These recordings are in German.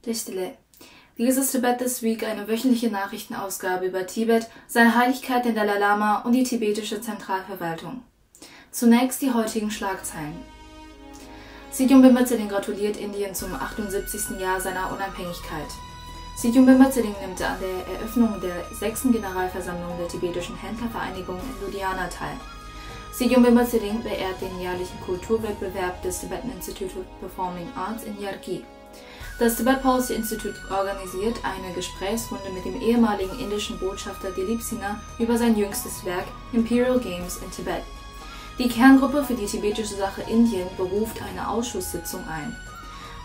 Der Stille. Dies ist Tibet This Week, eine wöchentliche Nachrichtenausgabe über Tibet, seine Heiligkeit den Dalai Lama und die tibetische Zentralverwaltung. Zunächst die heutigen Schlagzeilen. Xi Jinping gratuliert Indien zum 78. Jahr seiner Unabhängigkeit. Xi Jinping nimmt an der Eröffnung der 6. Generalversammlung der tibetischen Händlervereinigung in Ludhiana teil. Xi Jinping beehrt den jährlichen Kulturwettbewerb des Tibetan Institute of Performing Arts in Yargi. Das Tibet Policy Institute organisiert eine Gesprächsrunde mit dem ehemaligen indischen Botschafter Dilip Sinha über sein jüngstes Werk Imperial Games in Tibet. Die Kerngruppe für die tibetische Sache Indien beruft eine Ausschusssitzung ein.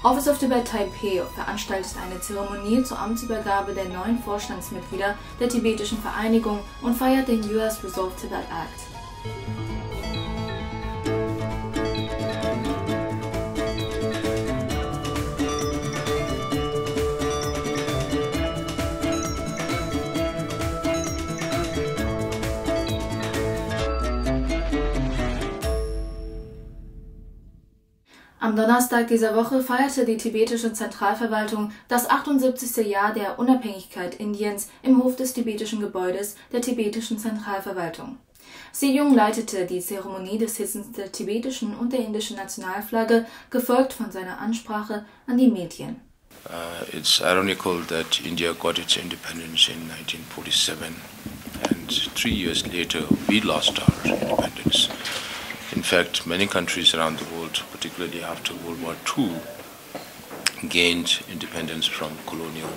Office of Tibet Taipei veranstaltet eine Zeremonie zur Amtsübergabe der neuen Vorstandsmitglieder der tibetischen Vereinigung und feiert den US Resolve Tibet Act. Am Donnerstag dieser Woche feierte die tibetische Zentralverwaltung das 78. Jahr der Unabhängigkeit Indiens im Hof des tibetischen Gebäudes der tibetischen Zentralverwaltung. Xi Jung leitete die Zeremonie des Hissens der tibetischen und der indischen Nationalflagge, gefolgt von seiner Ansprache an die Medien. It's ironical that India got its independence in 1947 and 3 years later we lost our independence. In fact, many countries around the world, particularly after World War II, gained independence from colonial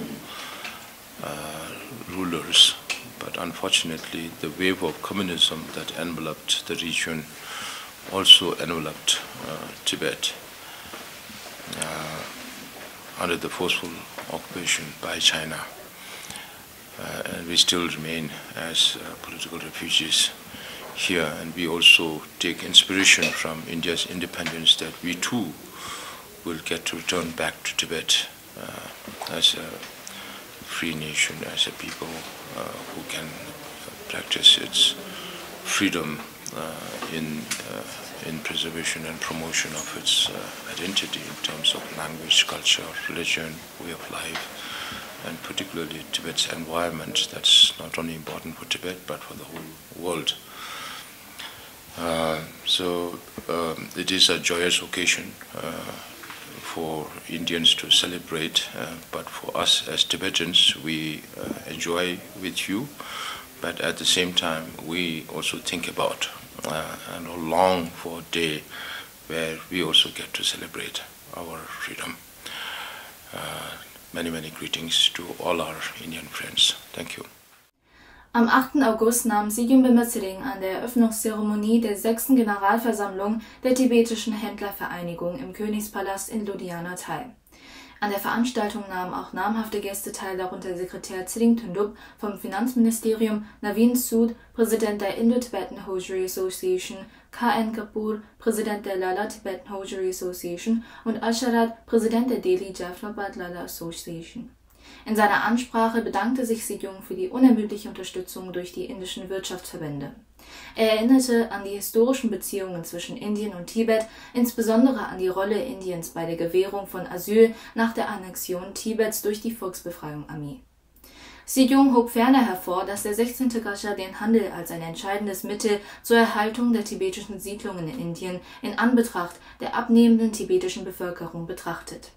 rulers. But unfortunately, the wave of communism that enveloped the region also enveloped Tibet under the forceful occupation by China. And we still remain as political refugees here, and we also take inspiration from India's independence that we too will get to return back to Tibet as a free nation, as a people who can practice its freedom in preservation and promotion of its identity in terms of language, culture, religion, way of life, and particularly Tibet's environment. That's not only important for Tibet but for the whole world. So it is a joyous occasion for Indians to celebrate, but for us as Tibetans, we enjoy with you, but at the same time we also think about and long for a day where we also get to celebrate our freedom. Many greetings to all our Indian friends. Thank you. Am 8. August nahm Xi Jinping an der Eröffnungszeremonie der 6. Generalversammlung der tibetischen Händlervereinigung im Königspalast in Ludhiana teil. An der Veranstaltung nahmen auch namhafte Gäste teil, darunter Sekretär Tsering Thundup vom Finanzministerium, Navin Sood, Präsident der Indo-Tibetan Hosiery Association, K.N. Kapoor, Präsident der Lala Tibetan Hosiery Association und Asharat, Präsident der Delhi Jafnabad Lala Association. In seiner Ansprache bedankte sich Xi Jung für die unermüdliche Unterstützung durch die indischen Wirtschaftsverbände. Er erinnerte an die historischen Beziehungen zwischen Indien und Tibet, insbesondere an die Rolle Indiens bei der Gewährung von Asyl nach der Annexion Tibets durch die Volksbefreiungsarmee. Xi Jung hob ferner hervor, dass der 16. Gasha den Handel als ein entscheidendes Mittel zur Erhaltung der tibetischen Siedlungen in Indien in Anbetracht der abnehmenden tibetischen Bevölkerung betrachtet.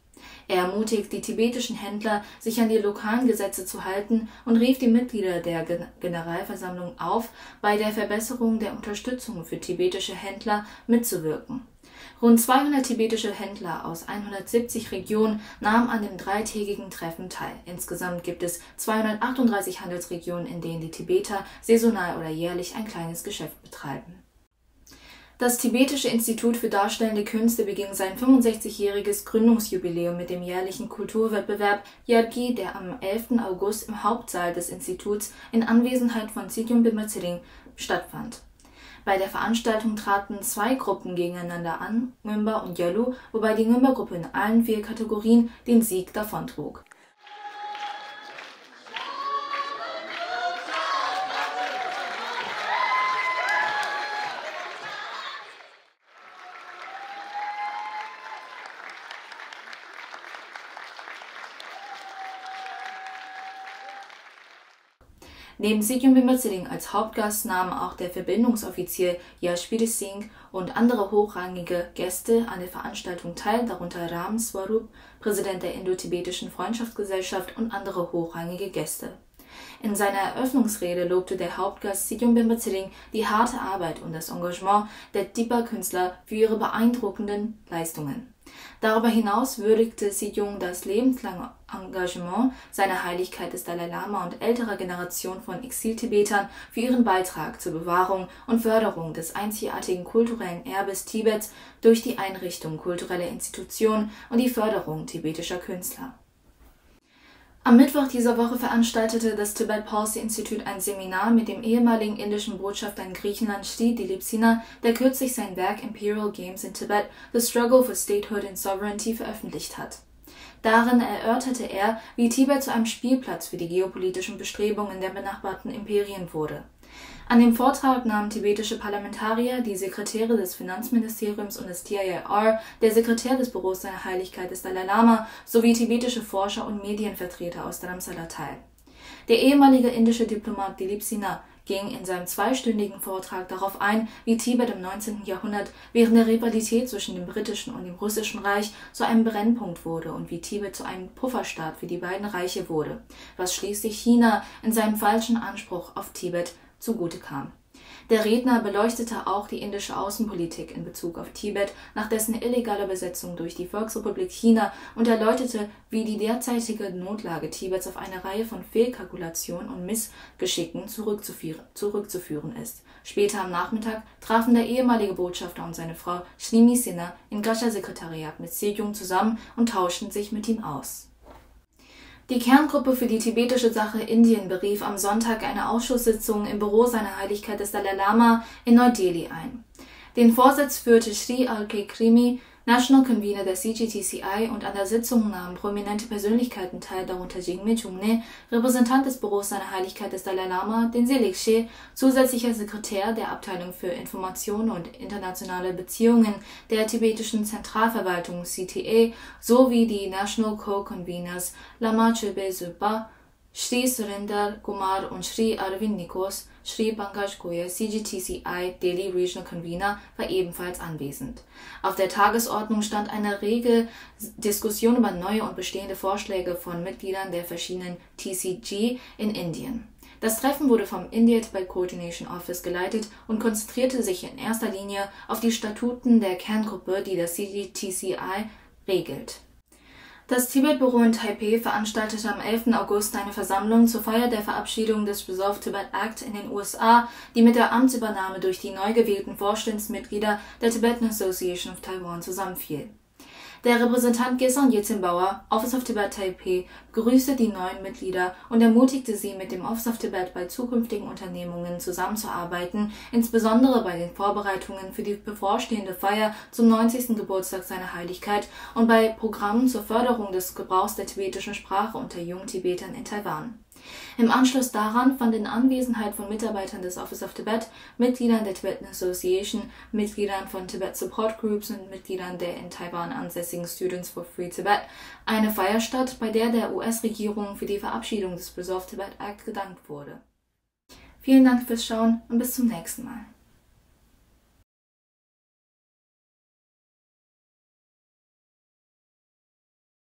Er ermutigt die tibetischen Händler, sich an die lokalen Gesetze zu halten und rief die Mitglieder der Generalversammlung auf, bei der Verbesserung der Unterstützung für tibetische Händler mitzuwirken. Rund 200 tibetische Händler aus 170 Regionen nahmen an dem dreitägigen Treffen teil. Insgesamt gibt es 238 Handelsregionen, in denen die Tibeter saisonal oder jährlich ein kleines Geschäft betreiben. Das tibetische Institut für Darstellende Künste beging sein 65-jähriges Gründungsjubiläum mit dem jährlichen Kulturwettbewerb Yargi, der am 11. August im Hauptsaal des Instituts in Anwesenheit von Xi Jinping stattfand. Bei der Veranstaltung traten 2 Gruppen gegeneinander an, Ngümba und Yalu, wobei die Ngümba-Gruppe in allen 4 Kategorien den Sieg davontrug. Neben Sikyung Bimbatsiring als Hauptgast nahmen auch der Verbindungsoffizier Yashvir Singh und andere hochrangige Gäste an der Veranstaltung teil, darunter Ram Swarup, Präsident der Indo-Tibetischen Freundschaftsgesellschaft und andere hochrangige Gäste. In seiner Eröffnungsrede lobte der Hauptgast Sikyung Bimbatsiring die harte Arbeit und das Engagement der Tipa-Künstler für ihre beeindruckenden Leistungen. Darüber hinaus würdigte Sikyung das lebenslange Engagement seiner Heiligkeit des Dalai Lama und älterer Generation von Exil-Tibetern für ihren Beitrag zur Bewahrung und Förderung des einzigartigen kulturellen Erbes Tibets durch die Einrichtung kultureller Institutionen und die Förderung tibetischer Künstler. Am Mittwoch dieser Woche veranstaltete das Tibet Policy Institute ein Seminar mit dem ehemaligen indischen Botschafter in Griechenland Sri Dilip Sinha, der kürzlich sein Werk Imperial Games in Tibet – The Struggle for Statehood and Sovereignty veröffentlicht hat. Darin erörterte er, wie Tibet zu einem Spielplatz für die geopolitischen Bestrebungen der benachbarten Imperien wurde. An dem Vortrag nahmen tibetische Parlamentarier, die Sekretäre des Finanzministeriums und des TIR, der Sekretär des Büros seiner Heiligkeit des Dalai Lama sowie tibetische Forscher und Medienvertreter aus Dharamsala teil. Der ehemalige indische Diplomat Dilip Sinha ging in seinem zweistündigen Vortrag darauf ein, wie Tibet im 19. Jahrhundert während der Rivalität zwischen dem britischen und dem russischen Reich zu einem Brennpunkt wurde und wie Tibet zu einem Pufferstaat für die beiden Reiche wurde, was schließlich China in seinem falschen Anspruch auf Tibet zugute kam. Der Redner beleuchtete auch die indische Außenpolitik in Bezug auf Tibet nach dessen illegaler Besetzung durch die Volksrepublik China und erläuterte, wie die derzeitige Notlage Tibets auf eine Reihe von Fehlkalkulationen und Missgeschicken zurückzuführen ist. Später am Nachmittag trafen der ehemalige Botschafter und seine Frau Shnimi Sinha im Gascha-Sekretariat mit Sikyung zusammen und tauschten sich mit ihm aus. Die Kerngruppe für die tibetische Sache Indien berief am Sonntag eine Ausschusssitzung im Büro seiner Heiligkeit des Dalai Lama in Neu-Delhi ein. Den Vorsitz führte Sri R.K. Crimi, National Convener der CGTCI, und an der Sitzung nahmen prominente Persönlichkeiten teil, darunter Jigme Chungne, Repräsentant des Büros seiner Heiligkeit des Dalai Lama, Dengse Lekshe, zusätzlicher Sekretär der Abteilung für Information und internationale Beziehungen der tibetischen Zentralverwaltung CTA sowie die National Co-Conveners Lama Chöbe Zöpa, Sri Surinder Kumar und Sri Arvind Nikos. Sri Pankaj Goyal, CGTCI Delhi Regional Convener, war ebenfalls anwesend. Auf der Tagesordnung stand eine rege Diskussion über neue und bestehende Vorschläge von Mitgliedern der verschiedenen TCG in Indien. Das Treffen wurde vom India-Tibet Coordination Office geleitet und konzentrierte sich in erster Linie auf die Statuten der Kerngruppe, die das CGTCI regelt. Das Tibet-Büro in Taipei veranstaltete am 11. August eine Versammlung zur Feier der Verabschiedung des Resolve Tibet Act in den USA, die mit der Amtsübernahme durch die neu gewählten Vorstandsmitglieder der Tibetan Association of Taiwan zusammenfiel. Der Repräsentant Gesang Yetsin-Bauer, Office of Tibet Taipei, begrüßte die neuen Mitglieder und ermutigte sie, mit dem Office of Tibet bei zukünftigen Unternehmungen zusammenzuarbeiten, insbesondere bei den Vorbereitungen für die bevorstehende Feier zum 90. Geburtstag seiner Heiligkeit und bei Programmen zur Förderung des Gebrauchs der tibetischen Sprache unter jungen Tibetern in Taiwan. Im Anschluss daran fand in Anwesenheit von Mitarbeitern des Office of Tibet, Mitgliedern der Tibetan Association, Mitgliedern von Tibet Support Groups und Mitgliedern der in Taiwan ansässigen Students for Free Tibet eine Feier statt, bei der der US-Regierung für die Verabschiedung des Resolve Tibet Act gedankt wurde. Vielen Dank fürs Schauen und bis zum nächsten Mal.